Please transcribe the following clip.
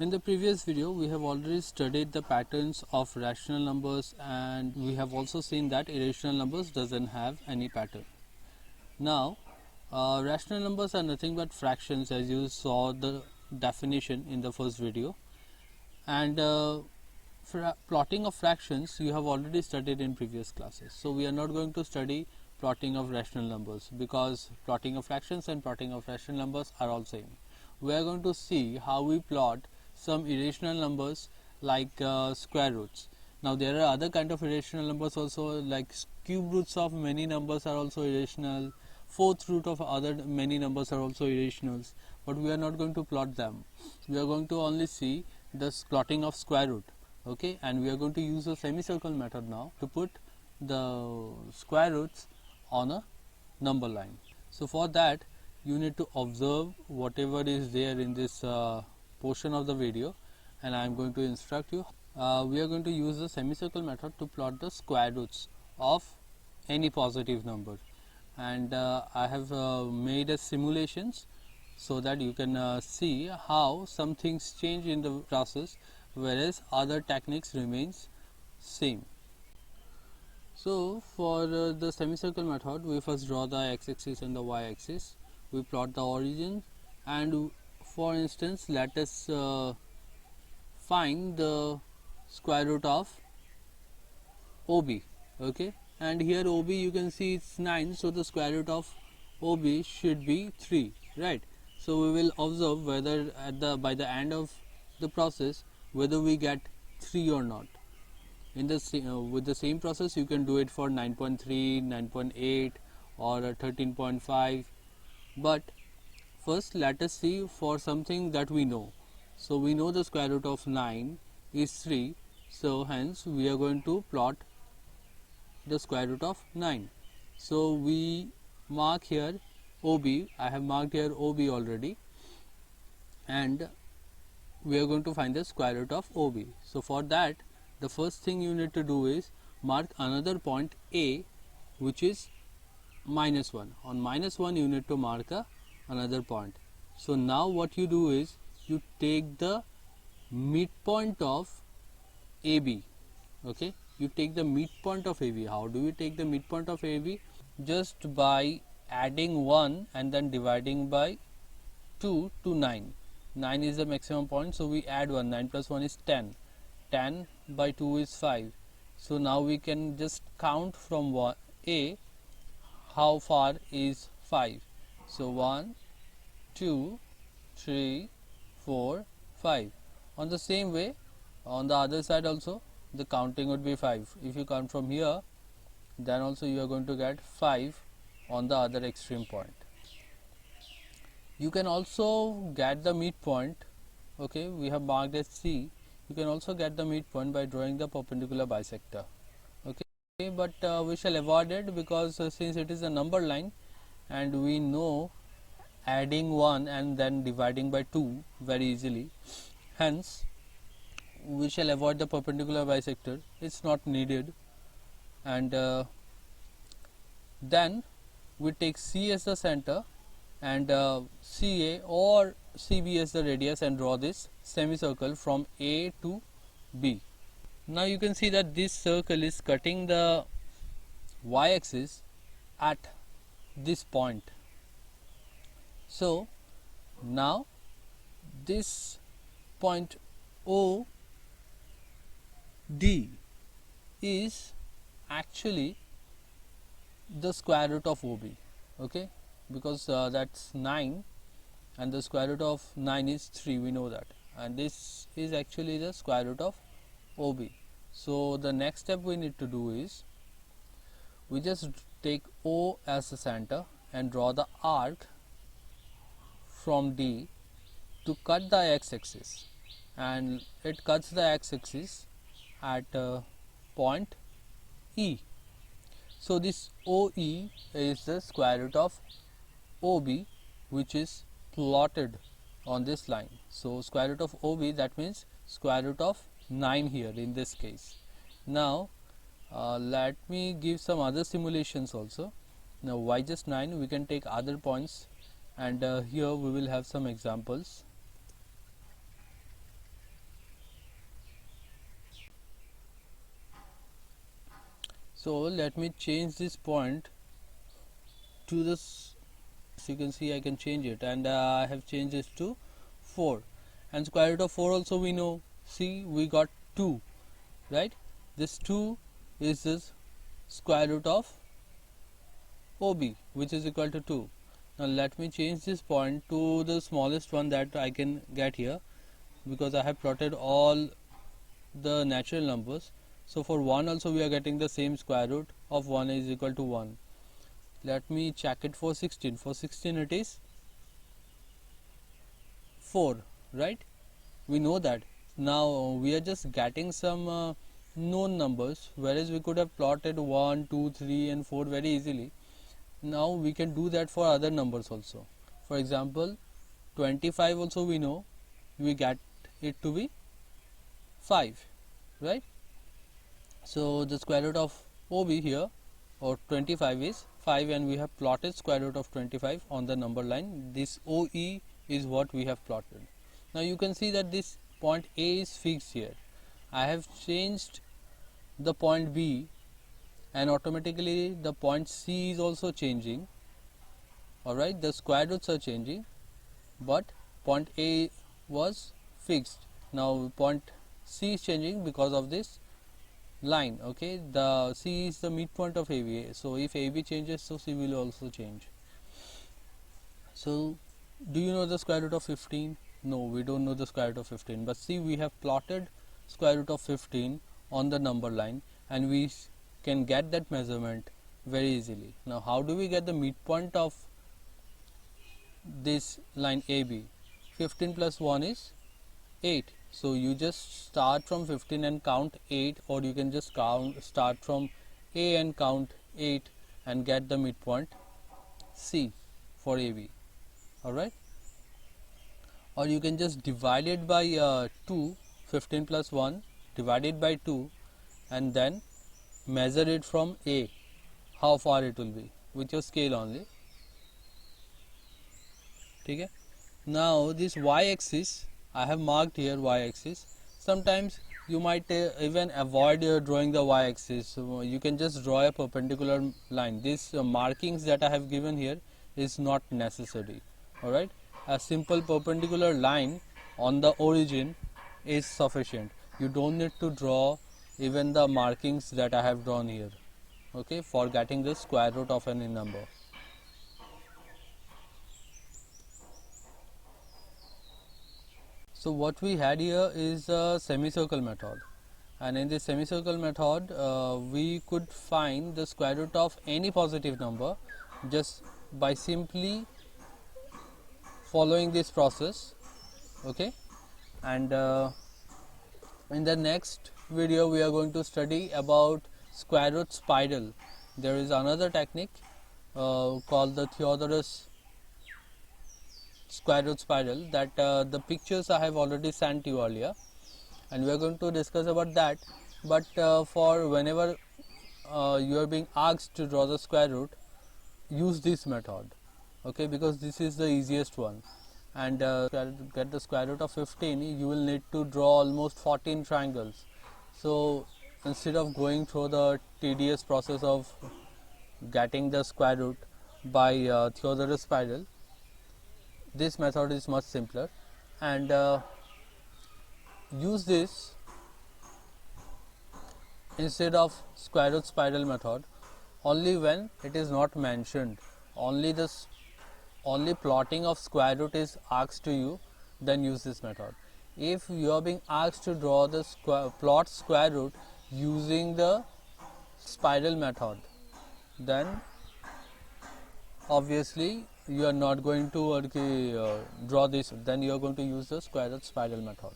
In the previous video, we have already studied the patterns of rational numbers, and we have also seen that irrational numbers doesn't have any pattern. Now, rational numbers are nothing but fractions, as you saw the definition in the first video, and plotting of fractions you have already studied in previous classes. So we are not going to study plotting of rational numbers, because plotting of fractions and plotting of rational numbers are all same. We are going to see how we plot some irrational numbers like square roots. Now there are other kind of irrational numbers also, like cube roots of many numbers are also irrational, fourth root of other many numbers are also irrationals, but we are not going to plot them. We are going to only see the plotting of square root. Okay, and we are going to use a semicircle method now to put the square roots on a number line. So for that you need to observe whatever is there in this portion of the video, and I am going to instruct you. We are going to use the semicircle method to plot the square roots of any positive number, and I have made a simulations so that you can see how some things change in the process, whereas other techniques remains same. So for the semicircle method, we first draw the x-axis and the y-axis. We plot the origin, and for instance let us find the square root of OB. Okay, and here OB you can see it's 9, so the square root of OB should be 3, right? So we will observe whether by the end of the process whether we get 3 or not. In the with the same process you can do it for 9.3, 9.8 or 13.5, but first let us see for something that we know. So we know the square root of 9 is 3, so hence we are going to plot the square root of 9. So we mark here OB. I have marked here OB already, and we are going to find the square root of OB. So for that, the first thing you need to do is mark another point A, which is -1. On -1 you need to mark another point. So now what you do is you take the midpoint of AB. Okay, you take the midpoint of AB. How do you take the midpoint of AB? Just by adding 1 and then dividing by 2 to 9. 9 is the maximum point, so we add 1. 9 plus 1 is 10. 10 by 2 is 5. So now we can just count from A how far is 5. So 1, 2, 3, 4, 5. On the same way, on the other side also the counting would be 5. If you count from here, then also you are going to get 5 on the other extreme point. You can also get the midpoint. Okay, we have marked as C. You can also get the midpoint by drawing the perpendicular bisector. Okay, but we shall avoid it, because since it is a number line and we know adding 1 and then dividing by 2 very easily, hence we shall avoid the perpendicular bisector. It's not needed. And then we take C as the center and CA or CB as the radius, and draw this semicircle from A to B. Now you can see that this circle is cutting the y-axis at this point. So now this point OD is actually the square root of OB. Okay, because that's 9 and the square root of 9 is 3, we know that, and this is actually the square root of OB. So the next step we need to do is we just take O as the center and draw the arc from D to cut the x-axis, and it cuts the x-axis at point E. So this OE is the square root of OB, which is plotted on this line. So square root of OB, that means square root of 9 here in this case. Now let me give some other simulations also. Now why just 9? We can take other points, and here we will have some examples. So let me change this point to this. So you can see I can change it, and I have changed this to 4, and square root of 4 also we know. See, we got 2, right? This 2 is this square root of OB, which is equal to 2. Now let me change this point to the smallest one that I can get here, because I have plotted all the natural numbers. So for 1 also we are getting the same square root of 1 is equal to 1. Let me check it for 16. For 16 it is 4, right? We know that. Now we are just getting some known numbers, whereas we could have plotted 1, 2, 3 and 4 very easily. Now we can do that for other numbers also. For example, 25 also we know, we get it to be 5, right? So the square root of OB here, or 25, is 5, and we have plotted square root of 25 on the number line. This OE is what we have plotted. Now you can see that this point A is fixed here. I have changed the point B, and automatically the point C is also changing. Alright, the square roots are changing, but point A was fixed. Now point C is changing because of this line. Okay, the C is the midpoint of AB, so if AB changes, so C will also change. So do you know the square root of 15? No, we don't know the square root of 15, but see, we have plotted square root of 15 on the number line, and we can get that measurement very easily. Now how do we get the midpoint of this line AB? 15 plus 1 is 8. So you just start from 15 and count 8, or you can just start from A and count 8 and get the midpoint C for AB. Alright, or you can just divide it by 2, 15 plus 1 divided by 2, and then measure it from A, how far it will be, with your scale only. Okay. Now this y-axis, I have marked here y-axis. Sometimes you might even avoid drawing the y-axis. So you can just draw a perpendicular line. These markings that I have given here is not necessary. Alright, a simple perpendicular line on the origin is sufficient. You don't need to draw even the markings that I have drawn here, okay, for getting the square root of any number. So what we had here is a semicircle method, and in this semicircle method we could find the square root of any positive number just by simply following this process. Okay, and in the next video we are going to study about square root spiral. There is another technique called the Theodorus square root spiral, that the pictures I have already sent you earlier, and we are going to discuss about that. But for whenever you are being asked to draw the square root, use this method, okay, because this is the easiest one. And to get the square root of 15, you will need to draw almost 14 triangles. So instead of going through the tedious process of getting the square root by Theodorus spiral, this method is much simpler, and use this instead of square root spiral method only when it is not mentioned. Only plotting of square root is asked to you, then use this method. If you are being asked to draw the plot square root using the spiral method, then obviously you are not going to draw this, then you are going to use the square root spiral method.